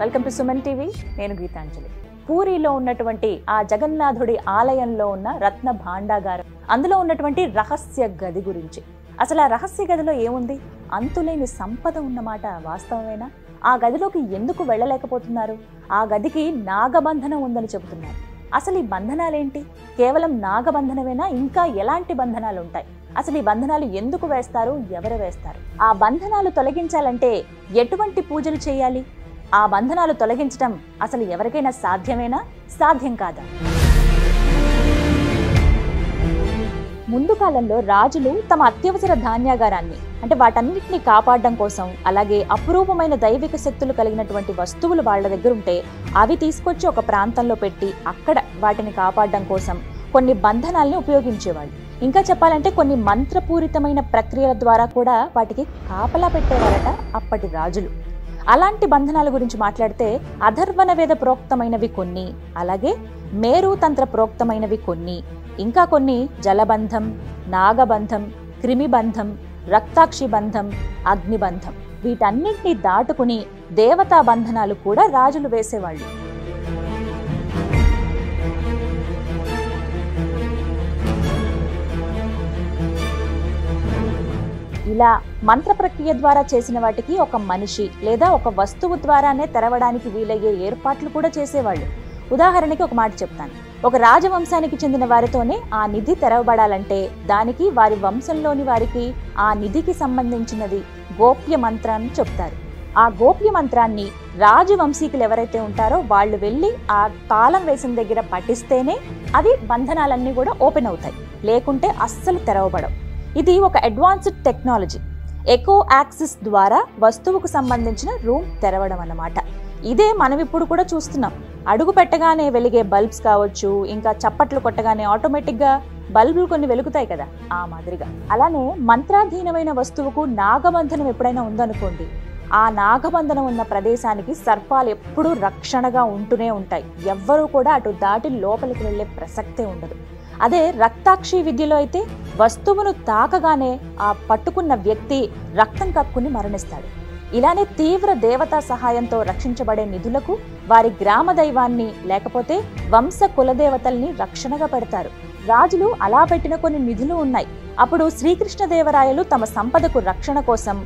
Welcome to Suman TV. నేను గీతాంజలి. పూరిలో ఉన్నటువంటి ఆ జగన్నాథుడి ఆలయంలో ఉన్న రత్న భాండాగారం, అందులో ఉన్నటువంటి రహస్య గది గురించి. అసలు ఆ రహస్య గదిలో ఏముంది? అంతులేని సంపద ఉన్నమాట వాస్తవమేనా? ఆ గదిలోకి ఎందుకు వెళ్ళలేకపోతున్నారు? ఆ గదికి నాగబంధనం ఉందని చెబుతున్నారు. అసలు ఈ బంధనాలేంటి? కేవలం నాగబంధనమేనా? ఇంకా ఎలాంటి బంధనాలు ఉంటాయి? అసలు ఈ బంధనాలు ఎందుకు వేస్తారు? ఎవరు వేస్తారు? ఆ బంధనాలు తొలగించాలంటే ఎటువంటి పూజలు చేయాలి? ఆ బంధనాలు తొలగించడం అసలు ఎవరికైనా సాధ్యమేనా? సాధ్యం కాదా? ముందు కాలంలో రాజులు తమ అత్యవసర ధాన్యాగారాన్ని, అంటే వాటన్నిటిని కాపాడడం కోసం, అలాగే అపురూపమైన దైవిక శక్తులు కలిగినటువంటి వస్తువులు వాళ్ళ దగ్గర ఉంటే అవి తీసుకొచ్చి ఒక ప్రాంతంలో పెట్టి అక్కడ వాటిని కాపాడడం కోసం కొన్ని బంధనాల్ని ఉపయోగించేవాళ్ళు. ఇంకా చెప్పాలంటే కొన్ని మంత్రపూరితమైన ప్రక్రియల ద్వారా కూడా వాటికి కాపలా పెట్టేవారట అప్పటి రాజులు. అలాంటి బంధనాల గురించి మాట్లాడితే అధర్వణ వేద ప్రోక్తమైనవి కొన్ని, అలాగే మేరు తంత్ర ప్రోక్తమైనవి కొన్ని, ఇంకా కొన్ని జలబంధం, నాగబంధం, క్రిమిబంధం, రక్తాక్షి బంధం, అగ్నిబంధం, వీటన్నింటినీ దాటుకుని దేవతా బంధనాలు కూడా రాజులు వేసేవాళ్ళు. ఇలా మంత్ర ప్రక్రియ ద్వారా చేసిన వాటికి ఒక మనిషి లేదా ఒక వస్తువు ద్వారానే తెరవడానికి వీలయ్యే ఏర్పాట్లు కూడా చేసేవాళ్ళు. ఉదాహరణకి ఒక మాట చెప్తాను. ఒక రాజవంశానికి చెందిన వారితోనే ఆ నిధి తెరవబడాలంటే దానికి వారి వంశంలోని వారికి ఆ నిధికి సంబంధించినది గోప్య మంత్రాన్ని చెప్తారు. ఆ గోప్య మంత్రాన్ని రాజవంశీకులు ఎవరైతే ఉంటారో వాళ్ళు వెళ్ళి ఆ తాళం వేసిన దగ్గర పఠిస్తేనే అవి బంధనాలన్నీ కూడా ఓపెన్ అవుతాయి, లేకుంటే అస్సలు తెరవబడవు. ఇది ఒక అడ్వాన్స్డ్ టెక్నాలజీ. ఎకో యాక్సిస్ ద్వారా వస్తువుకు సంబంధించిన రూమ్ తెరవడం అన్నమాట. ఇదే మనం ఇప్పుడు కూడా చూస్తున్నాం. అడుగు పెట్టగానే వెలిగే బల్బ్స్ కావచ్చు, ఇంకా చప్పట్లు కొట్టగానే ఆటోమేటిక్గా బల్బులు కొన్ని వెలుగుతాయి కదా, ఆ మాదిరిగా. అలానే మంత్రాధీనమైన వస్తువుకు నాగబంధనం ఎప్పుడైనా ఉందనుకోండి, ఆ నాగబంధనం ఉన్న ప్రదేశానికి సర్పాలు ఎప్పుడూ రక్షణగా ఉంటూనే ఉంటాయి. ఎవ్వరూ కూడా అటు దాటి లోపలికి వెళ్లే ప్రసక్తే ఉండదు. అదే రక్తాక్షి విద్యలో అయితే వస్తువును తాకగానే ఆ పట్టుకున్న వ్యక్తి రక్తం కక్కుని మరణిస్తాడు. ఇలానే తీవ్ర దేవతా సహాయంతో రక్షించబడే నిధులకు వారి గ్రామ దైవాన్ని లేకపోతే వంశ కులదేవతల్ని రక్షణగా పెడతారు. రాజులు అలా పెట్టిన కొన్ని నిధులు ఉన్నాయి. అప్పుడు శ్రీకృష్ణదేవరాయలు తమ సంపదకు రక్షణ కోసం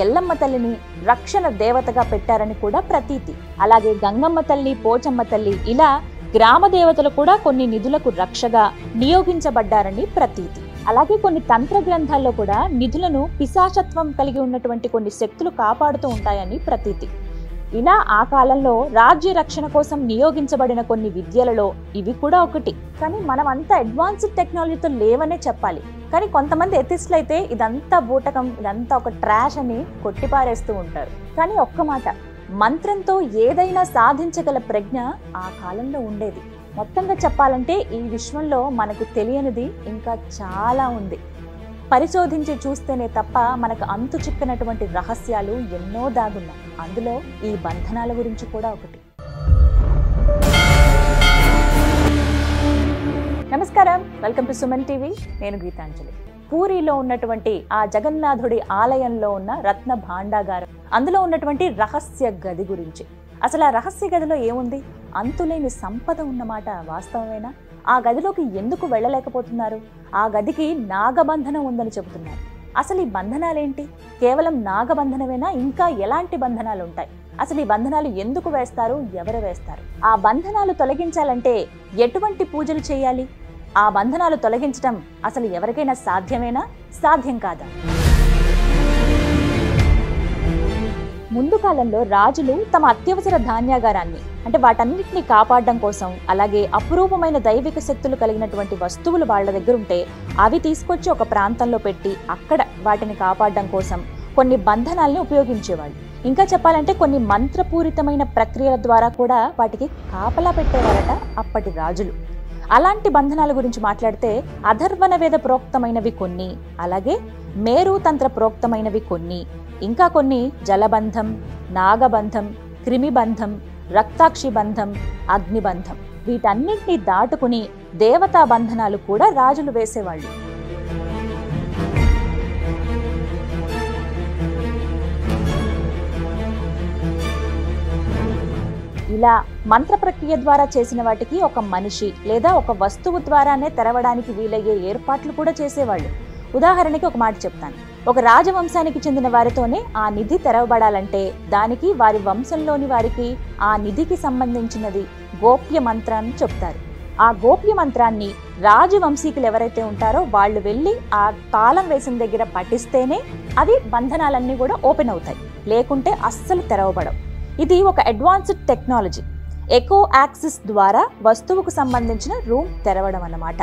ఎల్లమ్మ తల్లిని రక్షణ దేవతగా పెట్టారని కూడా ప్రతీతి. అలాగే గంగమ్మ తల్లి, పోచమ్మ తల్లి, ఇలా గ్రామ దేవతలు కూడా కొన్ని నిధులకు రక్షగా నియోగించబడ్డారని ప్రతీతి. అలాగే కొన్ని తంత్ర గ్రంథాల్లో కూడా నిధులను పిశాచత్వం కలిగి ఉన్నటువంటి కొన్ని శక్తులు కాపాడుతూ ఉంటాయని ప్రతీతి. ఇలా ఆ కాలంలో రాజ్య రక్షణ కోసం నియోగించబడిన కొన్ని విద్యలలో ఇవి కూడా ఒకటి. కానీ మనం అంతా అడ్వాన్స్డ్ టెక్నాలజీతో లేవనే చెప్పాలి. కానీ కొంతమంది ఎథిస్టులు అయితే ఇదంతా బూటకం, ఇదంతా ఒక ట్రాష్ అని కొట్టిపారేస్తూ ఉంటారు. కానీ ఒక్క మాట, మంత్రంతో ఏదైనా సాధించగల ప్రజ్ఞ ఆ కాలంలో ఉండేది. మొత్తంగా చెప్పాలంటే ఈ విశ్వంలో మనకు తెలియనిది ఇంకా చాలా ఉంది. పరిశోధించి చూస్తేనే తప్ప మనకు అంతు చిక్కనటువంటి రహస్యాలు ఎన్నో దాగున్నాయి. అందులో ఈ బంధనాల గురించి కూడా ఒకటి. నమస్కారం, వెల్కమ్ టు సుమన్ టీవీ. నేను గీతాంజలి. పూరిలో ఉన్నటువంటి ఆ జగన్నాథుడి ఆలయంలో ఉన్న రత్న భాండాగారం, అందులో ఉన్నటువంటి రహస్య గది గురించి. అసలు ఆ రహస్య గదిలో ఏముంది? అంతులేని సంపద ఉన్నమాట వాస్తవమేనా? ఆ గదిలోకి ఎందుకు వెళ్ళలేకపోతున్నారు? ఆ గదికి నాగబంధనం ఉందని చెబుతున్నారు. అసలు ఈ బంధనాలేంటి? కేవలం నాగబంధనమేనా? ఇంకా ఎలాంటి బంధనాలు ఉంటాయి? అసలు ఈ బంధనాలు ఎందుకు వేస్తారు? ఎవరు వేస్తారు? ఆ బంధనాలు తొలగించాలంటే ఎటువంటి పూజలు చేయాలి? ఆ బంధనాలు తొలగించడం అసలు ఎవరికైనా సాధ్యమేనా? సాధ్యం కాదా? ముందు కాలంలో రాజులు తమ అత్యవసర ధాన్యాగారాన్ని, అంటే వాటన్నిటిని కాపాడడం కోసం, అలాగే అపురూపమైన దైవిక శక్తులు కలిగినటువంటి వస్తువులు వాళ్ళ దగ్గర ఉంటే అవి తీసుకొచ్చి ఒక ప్రాంతంలో పెట్టి అక్కడ వాటిని కాపాడడం కోసం కొన్ని బంధనాల్ని ఉపయోగించేవాళ్ళు. ఇంకా చెప్పాలంటే కొన్ని మంత్రపూరితమైన ప్రక్రియల ద్వారా కూడా వాటికి కాపలా పెట్టేవారట అప్పటి రాజులు. అలాంటి బంధనాల గురించి మాట్లాడితే అధర్వణ వేద ప్రోక్తమైనవి కొన్ని, అలాగే మేరు తంత్ర ప్రోక్తమైనవి కొన్ని, ఇంకా కొన్ని జలబంధం, నాగబంధం, క్రిమిబంధం, రక్తాక్షి బంధం, అగ్నిబంధం, వీటన్నింటినీ దాటుకుని దేవతా బంధనాలు కూడా రాజులు వేసేవాళ్ళు. ఇలా మంత్ర ప్రక్రియ ద్వారా చేసిన వాటికి ఒక మనిషి లేదా ఒక వస్తువు ద్వారానే తెరవడానికి వీలయ్యే ఏర్పాట్లు కూడా చేసేవాళ్ళు. ఉదాహరణకి ఒక మాట చెప్తాను. ఒక రాజవంశానికి చెందిన వారితోనే ఆ నిధి తెరవబడాలంటే దానికి వారి వంశంలోని వారికి ఆ నిధికి సంబంధించినది గోప్య మంత్రాన్ని చెప్తారు. ఆ గోప్య మంత్రాన్ని రాజవంశీకులు ఎవరైతే ఉంటారో వాళ్ళు వెళ్ళి ఆ తాళం వేసిన దగ్గర పఠిస్తేనే అది బంధనాలన్నీ కూడా ఓపెన్ అవుతాయి, లేకుంటే అస్సలు తెరవబడవు. ఇది ఒక అడ్వాన్స్డ్ టెక్నాలజీ. ఎకో యాక్సిస్ ద్వారా వస్తువుకు సంబంధించిన రూమ్ తెరవడం అన్నమాట.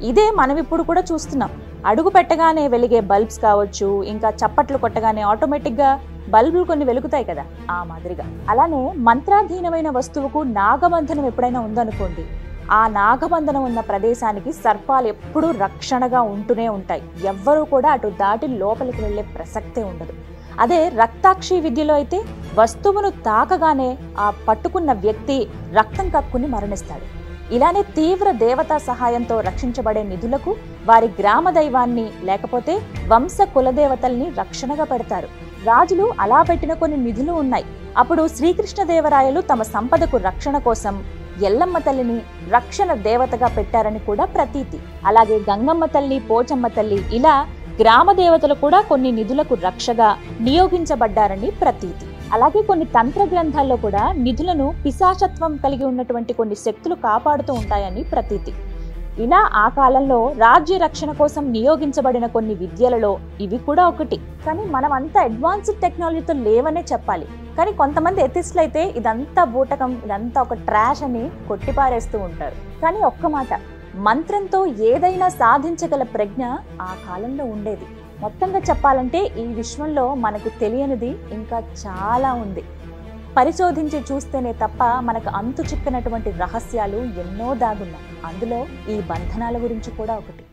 ఇదే మనం ఇప్పుడు కూడా చూస్తున్నాం. అడుగు పెట్టగానే వెలిగే బల్బ్స్ కావచ్చు, ఇంకా చప్పట్లు కొట్టగానే ఆటోమేటిక్గా బల్బులు కొన్ని వెలుగుతాయి కదా, ఆ మాదిరిగా. అలానే మంత్రాధీనమైన వస్తువుకు నాగబంధనం ఎప్పుడైనా ఉందనుకోండి, ఆ నాగబంధనం ఉన్న ప్రదేశానికి సర్పాలు ఎప్పుడూ రక్షణగా ఉంటూనే ఉంటాయి. ఎవ్వరూ కూడా అటు దాటి లోపలికి వెళ్లే ప్రసక్తే ఉండదు. అదే రక్తాక్షి విద్యలో అయితే వస్తువును తాకగానే ఆ పట్టుకున్న వ్యక్తి రక్తం కక్కుని మరణిస్తాడు. ఇలానే తీవ్ర దేవతా సహాయంతో రక్షించబడే నిధులకు వారి గ్రామ దైవాన్ని లేకపోతే వంశ కులదేవతల్ని రక్షణగా పెడతారు. రాజులు అలా పెట్టిన కొన్ని నిధులు ఉన్నాయి. అప్పుడు శ్రీకృష్ణదేవరాయలు తమ సంపదకు రక్షణ కోసం ఎల్లమ్మ తల్లిని రక్షణ దేవతగా పెట్టారని కూడా ప్రతీతి. అలాగే గంగమ్మ తల్లి, పోచమ్మ తల్లి ఇలా గ్రామ దేవతలు కూడా కొన్ని నిధులకు రక్షగా నియోగించబడ్డారని ప్రతీతి. అలాగే కొన్ని తంత్ర గ్రంథాల్లో కూడా నిధులను పిశాచత్వం కలిగి ఉన్నటువంటి కొన్ని శక్తులు కాపాడుతూ ఉంటాయని ప్రతీతి. ఇలా ఆ కాలంలో రాజ్య రక్షణ కోసం నియోగించబడిన కొన్ని విద్యలలో ఇవి కూడా ఒకటి. కానీ మనం అంతా అడ్వాన్స్డ్ టెక్నాలజీతో లేవనే చెప్పాలి. కానీ కొంతమంది ఎథిస్టులు అయితే ఇదంతా బూటకం, ఇదంతా ఒక ట్రాష్ అని కొట్టిపారేస్తూ ఉంటారు. కానీ ఒక్క మాట, మంత్రంతో ఏదైనా సాధించగల ప్రజ్ఞ ఆ కాలంలో ఉండేది. మొత్తంగా చెప్పాలంటే ఈ విశ్వంలో మనకు తెలియనిది ఇంకా చాలా ఉంది. పరిశోధించి చూస్తేనే తప్ప మనకు అంతు చిక్కనటువంటి రహస్యాలు ఎన్నో దాగున్నాయి. అందులో ఈ బంధనాల గురించి కూడా ఒకటి.